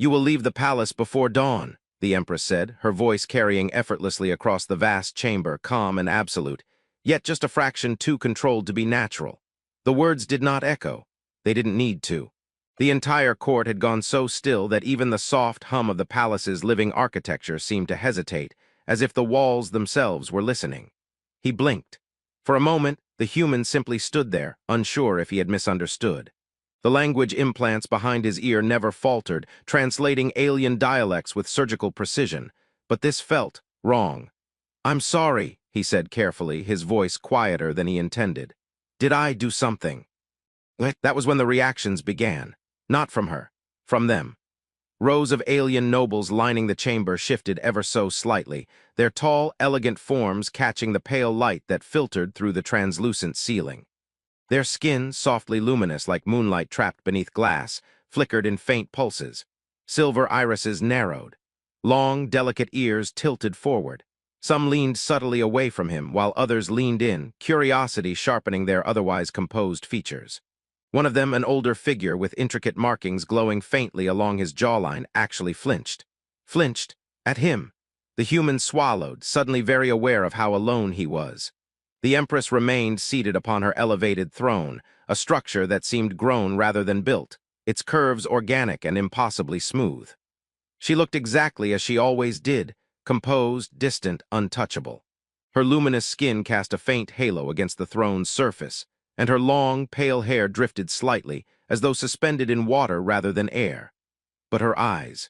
"You will leave the palace before dawn," the Empress said, her voice carrying effortlessly across the vast chamber, calm and absolute, yet just a fraction too controlled to be natural. The words did not echo. They didn't need to. The entire court had gone so still that even the soft hum of the palace's living architecture seemed to hesitate, as if the walls themselves were listening. He blinked. For a moment, the human simply stood there, unsure if he had misunderstood. The language implants behind his ear never faltered, translating alien dialects with surgical precision, but this felt wrong. "I'm sorry," he said carefully, his voice quieter than he intended. "Did I do something?" That was when the reactions began. Not from her, from them. Rows of alien nobles lining the chamber shifted ever so slightly, their tall, elegant forms catching the pale light that filtered through the translucent ceiling. Their skin, softly luminous like moonlight trapped beneath glass, flickered in faint pulses. Silver irises narrowed. Long, delicate ears tilted forward. Some leaned subtly away from him, while others leaned in, curiosity sharpening their otherwise composed features. One of them, an older figure with intricate markings glowing faintly along his jawline, actually flinched. Flinched at him. The human swallowed, suddenly very aware of how alone he was. The Empress remained seated upon her elevated throne, a structure that seemed grown rather than built, its curves organic and impossibly smooth. She looked exactly as she always did, composed, distant, untouchable. Her luminous skin cast a faint halo against the throne's surface, and her long, pale hair drifted slightly, as though suspended in water rather than air. But her eyes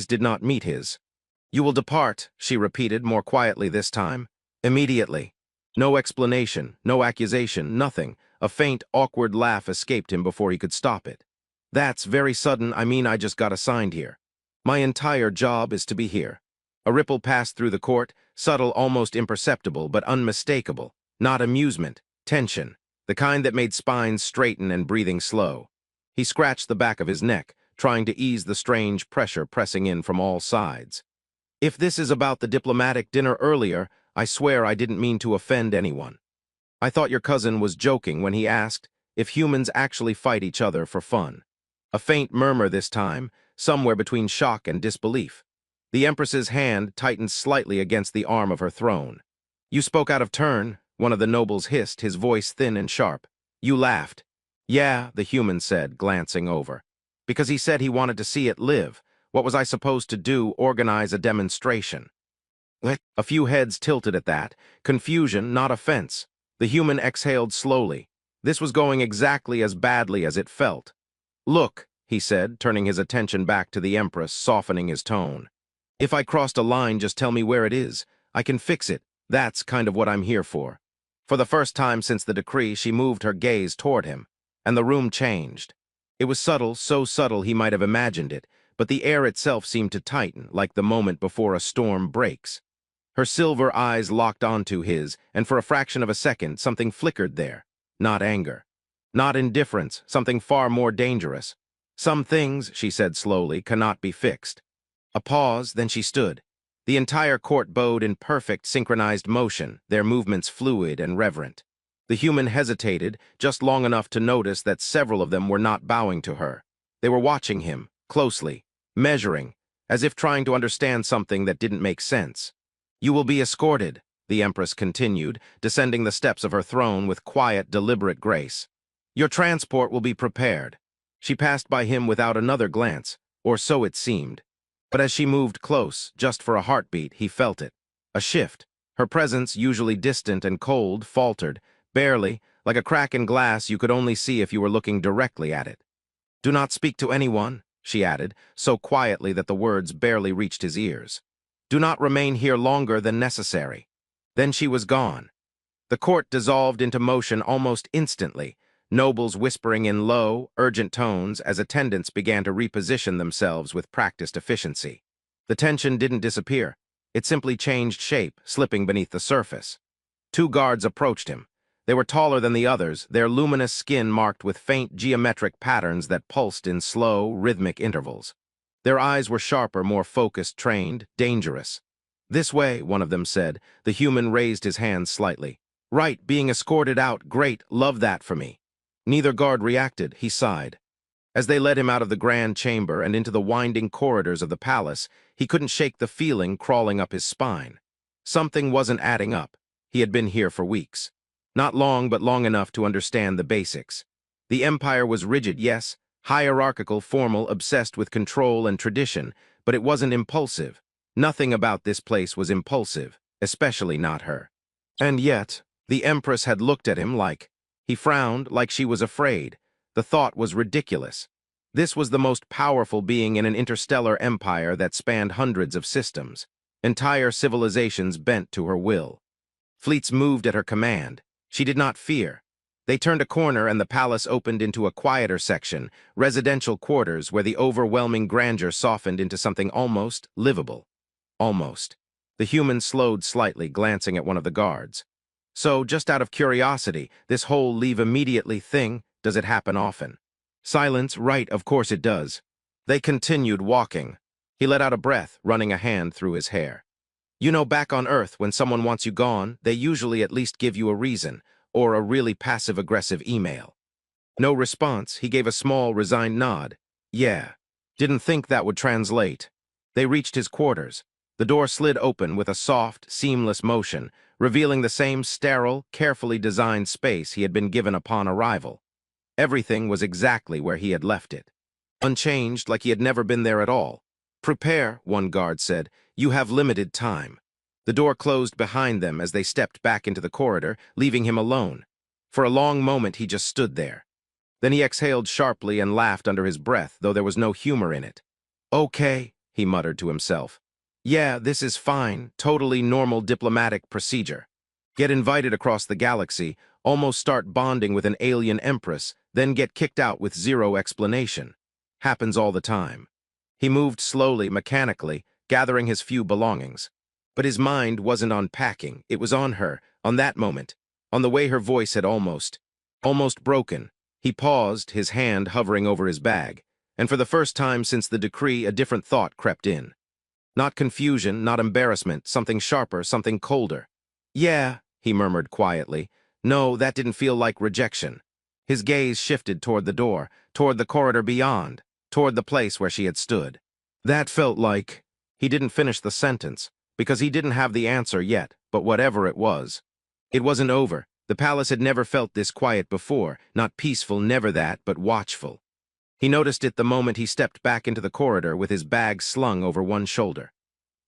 did not meet his. "You will depart," she repeated, more quietly this time. "Immediately." No explanation, no accusation, nothing. A faint, awkward laugh escaped him before he could stop it. "That's very sudden. I just got assigned here. My entire job is to be here." A ripple passed through the court, subtle, almost imperceptible, but unmistakable. Not amusement, tension, the kind that made spines straighten and breathing slow. He scratched the back of his neck, trying to ease the strange pressure pressing in from all sides. "If this is about the diplomatic dinner earlier, I swear I didn't mean to offend anyone. I thought your cousin was joking when he asked if humans actually fight each other for fun." A faint murmur this time, somewhere between shock and disbelief. The Empress's hand tightened slightly against the arm of her throne. "You spoke out of turn," one of the nobles hissed, his voice thin and sharp. "You laughed." "Yeah," the human said, glancing over. "Because he said he wanted to see it live. What was I supposed to do, organize a demonstration?" A few heads tilted at that. Confusion, not offense. The human exhaled slowly. This was going exactly as badly as it felt. "Look," he said, turning his attention back to the Empress, softening his tone. "If I crossed a line, just tell me where it is. I can fix it. That's kind of what I'm here for." For the first time since the decree, she moved her gaze toward him, and the room changed. It was subtle, so subtle he might have imagined it, but the air itself seemed to tighten, like the moment before a storm breaks. Her silver eyes locked onto his, and for a fraction of a second, something flickered there. Not anger. Not indifference, something far more dangerous. "Some things," she said slowly, "cannot be fixed." A pause, then she stood. The entire court bowed in perfect, synchronized motion, their movements fluid and reverent. The human hesitated, just long enough to notice that several of them were not bowing to her. They were watching him, closely, measuring, as if trying to understand something that didn't make sense. "You will be escorted," the Empress continued, descending the steps of her throne with quiet, deliberate grace. "Your transport will be prepared." She passed by him without another glance, or so it seemed. But as she moved close, just for a heartbeat, he felt it. A shift. Her presence, usually distant and cold, faltered, barely, like a crack in glass you could only see if you were looking directly at it. "Do not speak to anyone," she added, so quietly that the words barely reached his ears. "Do not remain here longer than necessary." Then she was gone. The court dissolved into motion almost instantly, nobles whispering in low, urgent tones as attendants began to reposition themselves with practiced efficiency. The tension didn't disappear. It simply changed shape, slipping beneath the surface. Two guards approached him. They were taller than the others, their luminous skin marked with faint geometric patterns that pulsed in slow, rhythmic intervals. Their eyes were sharper, more focused, trained, dangerous. "This way," one of them said. The human raised his hands slightly. "Right, being escorted out, great, love that for me." Neither guard reacted, he sighed. As they led him out of the grand chamber and into the winding corridors of the palace, he couldn't shake the feeling crawling up his spine. Something wasn't adding up. He had been here for weeks. Not long, but long enough to understand the basics. The empire was rigid, yes, hierarchical, formal, obsessed with control and tradition, but it wasn't impulsive. Nothing about this place was impulsive, especially not her. And yet, the Empress had looked at him like... He frowned, like she was afraid. The thought was ridiculous. This was the most powerful being in an interstellar empire that spanned hundreds of systems. Entire civilizations bent to her will. Fleets moved at her command. She did not fear. They turned a corner and the palace opened into a quieter section, residential quarters where the overwhelming grandeur softened into something almost livable. Almost. The human slowed slightly, glancing at one of the guards. So, just out of curiosity, this whole leave immediately thing, does it happen often? Silence, right, of course it does. They continued walking. He let out a breath, running a hand through his hair. You know, back on Earth, when someone wants you gone, they usually at least give you a reason, or a really passive-aggressive email. No response, he gave a small, resigned nod. Yeah. Didn't think that would translate. They reached his quarters. The door slid open with a soft, seamless motion, revealing the same sterile, carefully designed space he had been given upon arrival. Everything was exactly where he had left it. Unchanged, like he had never been there at all. Prepare, one guard said. You have limited time. The door closed behind them as they stepped back into the corridor, leaving him alone. For a long moment he just stood there. Then he exhaled sharply and laughed under his breath, though there was no humor in it. Okay, he muttered to himself. Yeah, this is fine, totally normal diplomatic procedure. Get invited across the galaxy, almost start bonding with an alien empress, then get kicked out with zero explanation. Happens all the time. He moved slowly, mechanically, gathering his few belongings. But his mind wasn't on packing, it was on her, on that moment, on the way her voice had almost broken. He paused, his hand hovering over his bag, and for the first time since the decree, a different thought crept in. Not confusion, not embarrassment, something sharper, something colder. Yeah, he murmured quietly. No, that didn't feel like rejection. His gaze shifted toward the door, toward the corridor beyond, toward the place where she had stood. That felt like... He didn't finish the sentence, because he didn't have the answer yet, but whatever it wasn't over. The palace had never felt this quiet before, not peaceful, never that, but watchful. He noticed it the moment he stepped back into the corridor with his bag slung over one shoulder.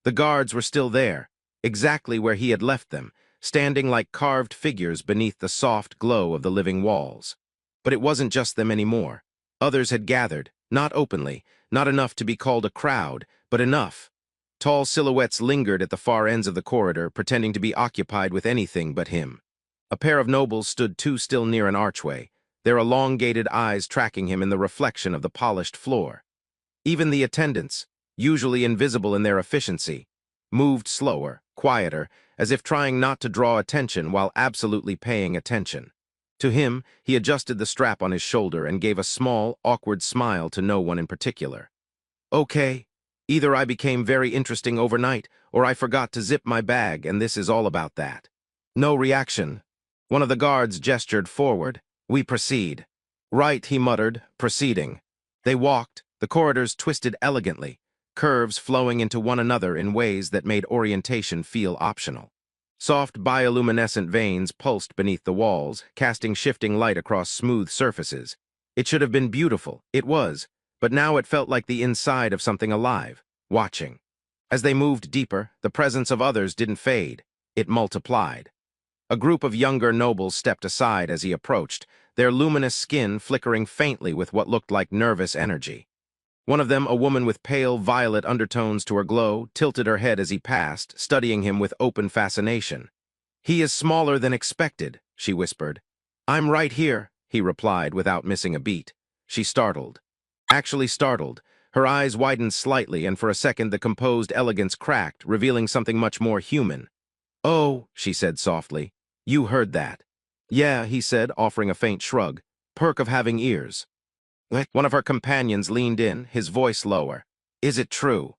The guards were still there, exactly where he had left them, standing like carved figures beneath the soft glow of the living walls. But it wasn't just them anymore. Others had gathered, not openly, not enough to be called a crowd, but enough. Tall silhouettes lingered at the far ends of the corridor, pretending to be occupied with anything but him. A pair of nobles stood too still near an archway, their elongated eyes tracking him in the reflection of the polished floor. Even the attendants, usually invisible in their efficiency, moved slower, quieter, as if trying not to draw attention while absolutely paying attention. To him, he adjusted the strap on his shoulder and gave a small, awkward smile to no one in particular. Okay, either I became very interesting overnight, or I forgot to zip my bag, and this is all about that. No reaction. One of the guards gestured forward. We proceed. Right, he muttered, proceeding. They walked, the corridors twisted elegantly, curves flowing into one another in ways that made orientation feel optional. Soft bioluminescent veins pulsed beneath the walls, casting shifting light across smooth surfaces. It should have been beautiful, it was, but now it felt like the inside of something alive, watching. As they moved deeper, the presence of others didn't fade, it multiplied. A group of younger nobles stepped aside as he approached, their luminous skin flickering faintly with what looked like nervous energy. One of them, a woman with pale violet undertones to her glow, tilted her head as he passed, studying him with open fascination. He is smaller than expected, she whispered. I'm right here, he replied without missing a beat. She startled. Actually startled. Her eyes widened slightly, and for a second the composed elegance cracked, revealing something much more human. Oh, she said softly. You heard that. Yeah, he said, offering a faint shrug. Perk of having ears. One of her companions leaned in, his voice lower. Is it true?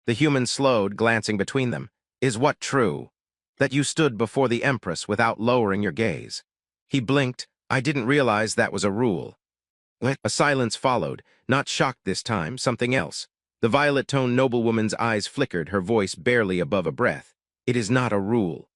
The human slowed, glancing between them. Is what true? That you stood before the Empress without lowering your gaze. He blinked. I didn't realize that was a rule. A silence followed, not shocked this time, something else. The violet-toned noblewoman's eyes flickered, her voice barely above a breath. It is not a rule.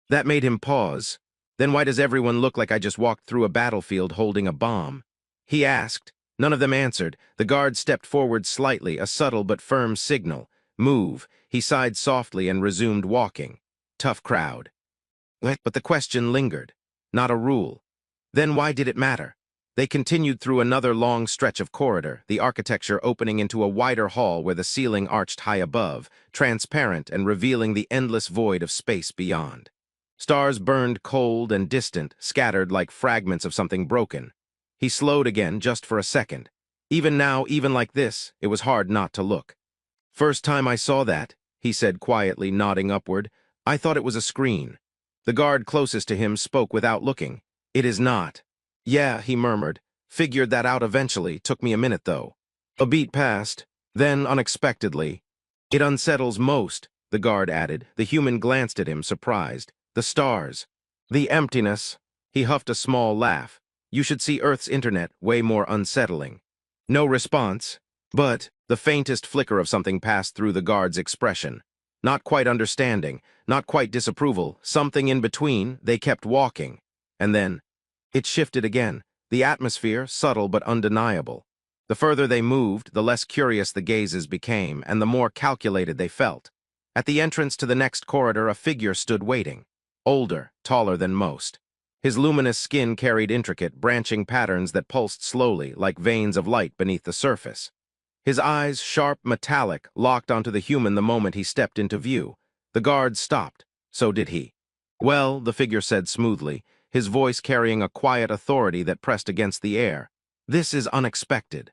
That made him pause. Then why does everyone look like I just walked through a battlefield holding a bomb? He asked. None of them answered. The guard stepped forward slightly, a subtle but firm signal. Move. He sighed softly and resumed walking. Tough crowd. But the question lingered. Not a rule. Then why did it matter? They continued through another long stretch of corridor, the architecture opening into a wider hall where the ceiling arched high above, transparent and revealing the endless void of space beyond. Stars burned cold and distant, scattered like fragments of something broken. He slowed again just for a second. Even now, even like this, it was hard not to look. First time I saw that, he said quietly, nodding upward, I thought it was a screen. The guard closest to him spoke without looking. It is not. Yeah, he murmured. Figured that out eventually, took me a minute though. A beat passed. Then, unexpectedly, it unsettles most, the guard added. The human glanced at him, surprised. The stars. The emptiness. He huffed a small laugh. You should see Earth's internet, way more unsettling. No response, but the faintest flicker of something passed through the guard's expression. Not quite understanding, not quite disapproval, something in between. They kept walking. And then, it shifted again, the atmosphere subtle but undeniable. The further they moved, the less curious the gazes became, and the more calculated they felt. At the entrance to the next corridor, a figure stood waiting. Older, taller than most. His luminous skin carried intricate, branching patterns that pulsed slowly, like veins of light beneath the surface. His eyes, sharp, metallic, locked onto the human the moment he stepped into view. The guard stopped. So did he. Well, the figure said smoothly, his voice carrying a quiet authority that pressed against the air. This is unexpected.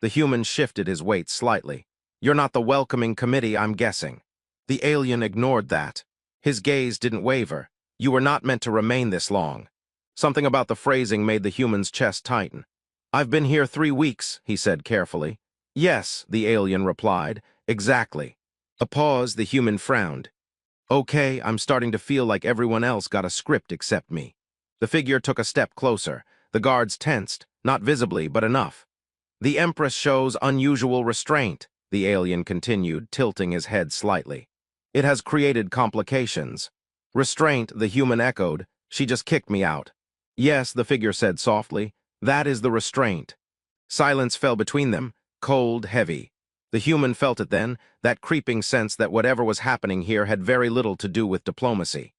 The human shifted his weight slightly. You're not the welcoming committee, I'm guessing. The alien ignored that. His gaze didn't waver. You were not meant to remain this long. Something about the phrasing made the human's chest tighten. I've been here 3 weeks, he said carefully. Yes, the alien replied. Exactly. A pause, the human frowned. Okay, I'm starting to feel like everyone else got a script except me. The figure took a step closer. The guards tensed, not visibly, but enough. The Empress shows unusual restraint, the alien continued, tilting his head slightly. It has created complications. Restraint, the human echoed. She just kicked me out. Yes, the figure said softly. That is the restraint. Silence fell between them, cold, heavy. The human felt it then, that creeping sense that whatever was happening here had very little to do with diplomacy.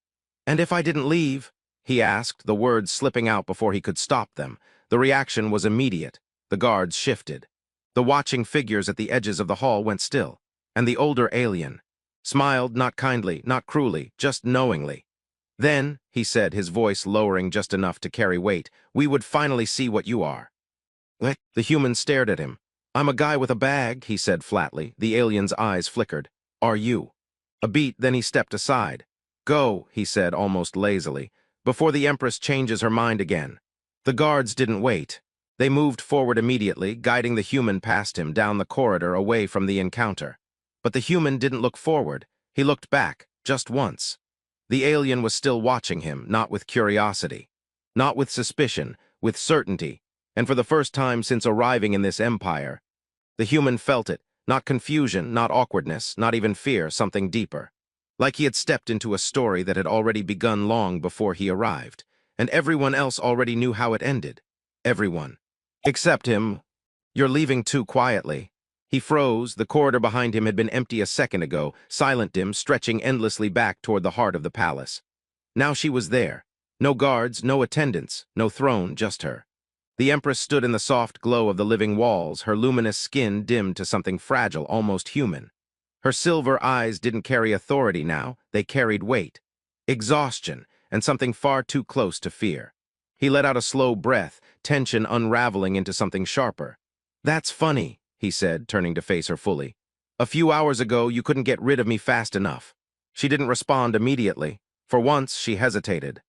And if I didn't leave? He asked, the words slipping out before he could stop them. The reaction was immediate. The guards shifted. The watching figures at the edges of the hall went still, and the older alien smiled, not kindly, not cruelly, just knowingly. Then, he said, his voice lowering just enough to carry weight, we would finally see what you are. The human stared at him. I'm a guy with a bag, he said flatly. The alien's eyes flickered. Are you? A beat, then he stepped aside. Go, he said almost lazily, before the Empress changes her mind again. The guards didn't wait. They moved forward immediately, guiding the human past him down the corridor away from the encounter. But the human didn't look forward. He looked back, just once. The alien was still watching him, not with curiosity, not with suspicion, with certainty, and for the first time since arriving in this empire, the human felt it, not confusion, not awkwardness, not even fear, something deeper. Like he had stepped into a story that had already begun long before he arrived, and everyone else already knew how it ended. Everyone. Except him. You're leaving too quietly. He froze. The corridor behind him had been empty a second ago, silent dim, stretching endlessly back toward the heart of the palace. Now she was there. No guards, no attendants, no throne, just her. The Empress stood in the soft glow of the living walls, her luminous skin dimmed to something fragile, almost human. Her silver eyes didn't carry authority now, they carried weight, exhaustion, and something far too close to fear. He let out a slow breath, tension unraveling into something sharper. That's funny, he said, turning to face her fully. A few hours ago, you couldn't get rid of me fast enough. She didn't respond immediately. For once, she hesitated.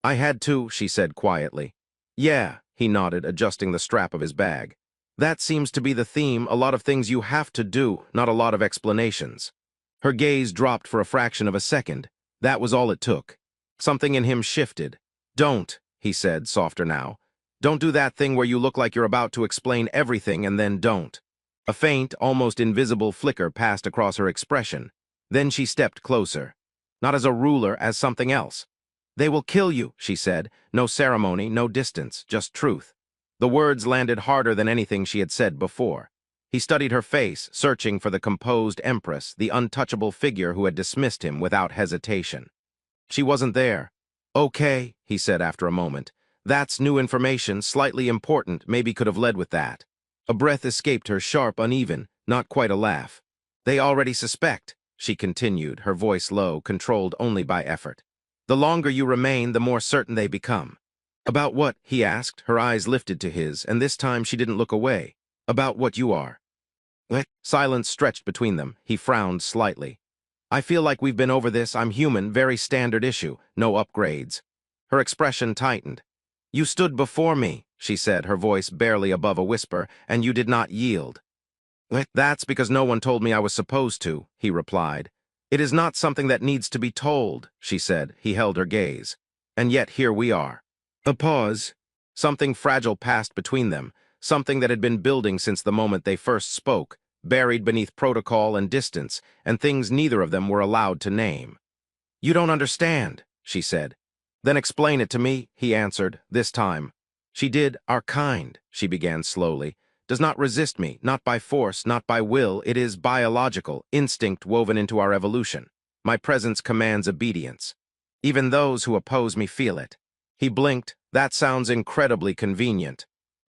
I had to, she said quietly. Yeah, he nodded, adjusting the strap of his bag. That seems to be the theme, a lot of things you have to do, not a lot of explanations. Her gaze dropped for a fraction of a second. That was all it took. Something in him shifted. Don't, he said, softer now. Don't do that thing where you look like you're about to explain everything and then don't. A faint, almost invisible flicker passed across her expression. Then she stepped closer. Not as a ruler, as something else. They will kill you, she said. No ceremony, no distance, just truth. The words landed harder than anything she had said before. He studied her face, searching for the composed Empress, the untouchable figure who had dismissed him without hesitation. She wasn't there. Okay, he said after a moment. That's new information, slightly important, maybe could have led with that. A breath escaped her, sharp, uneven, not quite a laugh. They already suspect, she continued, her voice low, controlled only by effort. The longer you remain, the more certain they become. About what? He asked, her eyes lifted to his, and this time she didn't look away. About what you are. What? Silence stretched between them. He frowned slightly. I feel like we've been over this. I'm human, very standard issue, no upgrades. Her expression tightened. You stood before me, she said, her voice barely above a whisper, and you did not yield. That's because no one told me I was supposed to, he replied. It is not something that needs to be told, she said. He held her gaze. And yet here we are. A pause. Something fragile passed between them, something that had been building since the moment they first spoke, buried beneath protocol and distance, and things neither of them were allowed to name. You don't understand, she said. Then explain it to me, he answered, this time. She did, our kind, she began slowly, does not resist me, not by force, not by will, it is biological, instinct woven into our evolution. My presence commands obedience. Even those who oppose me feel it. He blinked. That sounds incredibly convenient.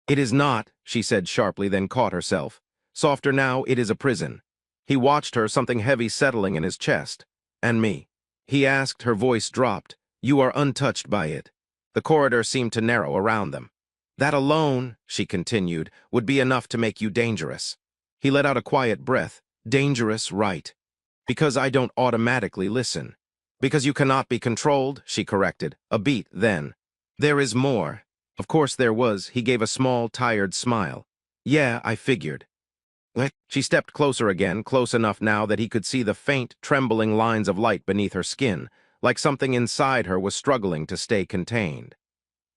It is not, she said sharply, then caught herself. Softer now, it is a prison. He watched her, something heavy settling in his chest. And me? He asked, her voice dropped. You are untouched by it. The corridor seemed to narrow around them. That alone, she continued, would be enough to make you dangerous. He let out a quiet breath. Dangerous, right. Because I don't automatically listen. Because you cannot be controlled, she corrected. A beat, then. There is more. Of course there was. He gave a small, tired smile. Yeah, I figured. She stepped closer again, close enough now that he could see the faint, trembling lines of light beneath her skin, like something inside her was struggling to stay contained.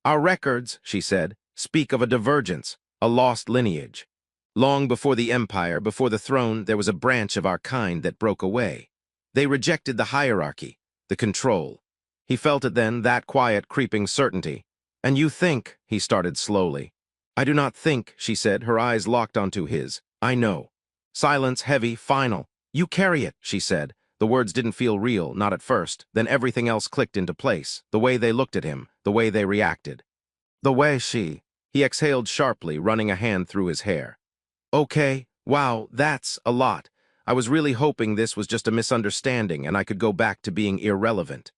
Our records, she said, speak of a divergence, a lost lineage. Long before the Empire, before the throne, there was a branch of our kind that broke away. They rejected the hierarchy, the control. He felt it then, that quiet, creeping certainty. And you think, he started slowly. I do not think, she said, her eyes locked onto his. I know. Silence, heavy, final. You carry it, she said. The words didn't feel real, not at first. Then everything else clicked into place. The way they looked at him, the way they reacted. The way she... He exhaled sharply, running a hand through his hair. Okay, wow, that's a lot. I was really hoping this was just a misunderstanding and I could go back to being irrelevant.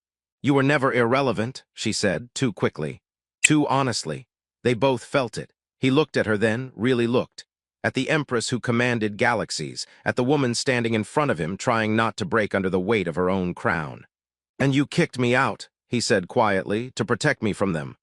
You were never irrelevant, she said, too quickly. Too honestly. They both felt it. He looked at her then, really looked. At the Empress who commanded galaxies, at the woman standing in front of him trying not to break under the weight of her own crown. And you kicked me out, he said quietly, to protect me from them.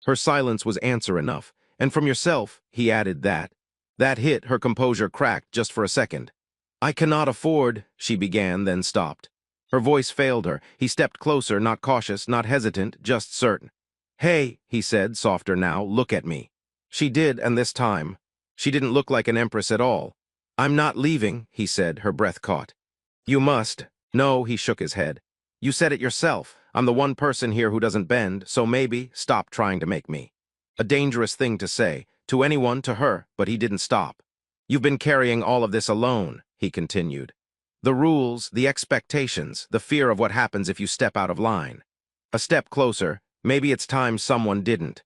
Her silence was answer enough, and from yourself, he added that. That hit, her composure cracked just for a second. I cannot afford, she began, then stopped. Her voice failed her. He stepped closer, not cautious, not hesitant, just certain. Hey, he said, softer now, look at me. She did, and this time, she didn't look like an Empress at all. I'm not leaving, he said, her breath caught. You must. No, he shook his head. You said it yourself. I'm the one person here who doesn't bend, so maybe stop trying to make me. A dangerous thing to say, to anyone, to her, but he didn't stop. You've been carrying all of this alone, he continued. The rules, the expectations, the fear of what happens if you step out of line. A step closer, maybe it's time someone didn't.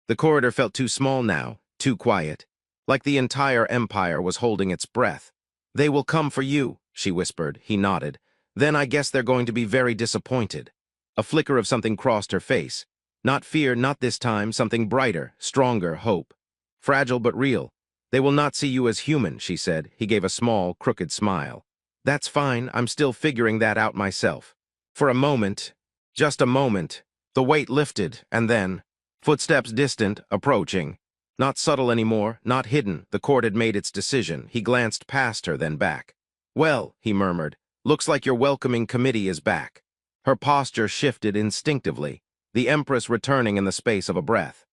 The corridor felt too small now, too quiet. Like the entire Empire was holding its breath. They will come for you, she whispered. He nodded. Then I guess they're going to be very disappointed. A flicker of something crossed her face. Not fear, not this time, something brighter, stronger, hope. Fragile but real. They will not see you as human, she said. He gave a small, crooked smile. That's fine, I'm still figuring that out myself. For a moment, just a moment, the weight lifted, and then, footsteps distant, approaching. Not subtle anymore, not hidden, the court had made its decision. He glanced past her, then back. Well, he murmured, looks like your welcoming committee is back. Her posture shifted instinctively, the Empress returning in the space of a breath.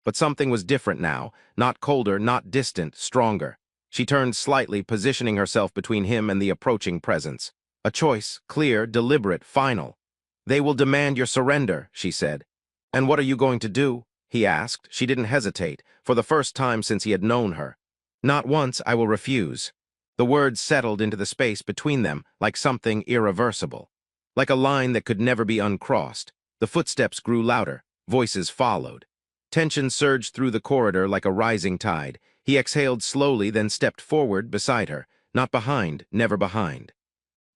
But something was different now, not colder, not distant, stronger. She turned slightly, positioning herself between him and the approaching presence. A choice, clear, deliberate, final. "They will demand your surrender," she said. "And what are you going to do?" he asked. She didn't hesitate, for the first time since he had known her. "Not once I will refuse." The words settled into the space between them like something irreversible. Like a line that could never be uncrossed. The footsteps grew louder. Voices followed. Tension surged through the corridor like a rising tide. He exhaled slowly, then stepped forward beside her. Not behind, never behind.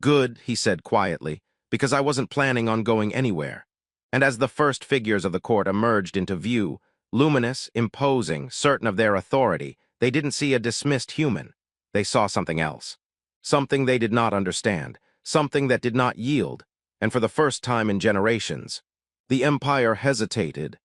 "Good," he said quietly, "because I wasn't planning on going anywhere." And as the first figures of the court emerged into view, luminous, imposing, certain of their authority, they didn't see a dismissed human. They saw something else. Something they did not understand. Something that did not yield. And for the first time in generations, the Empire hesitated.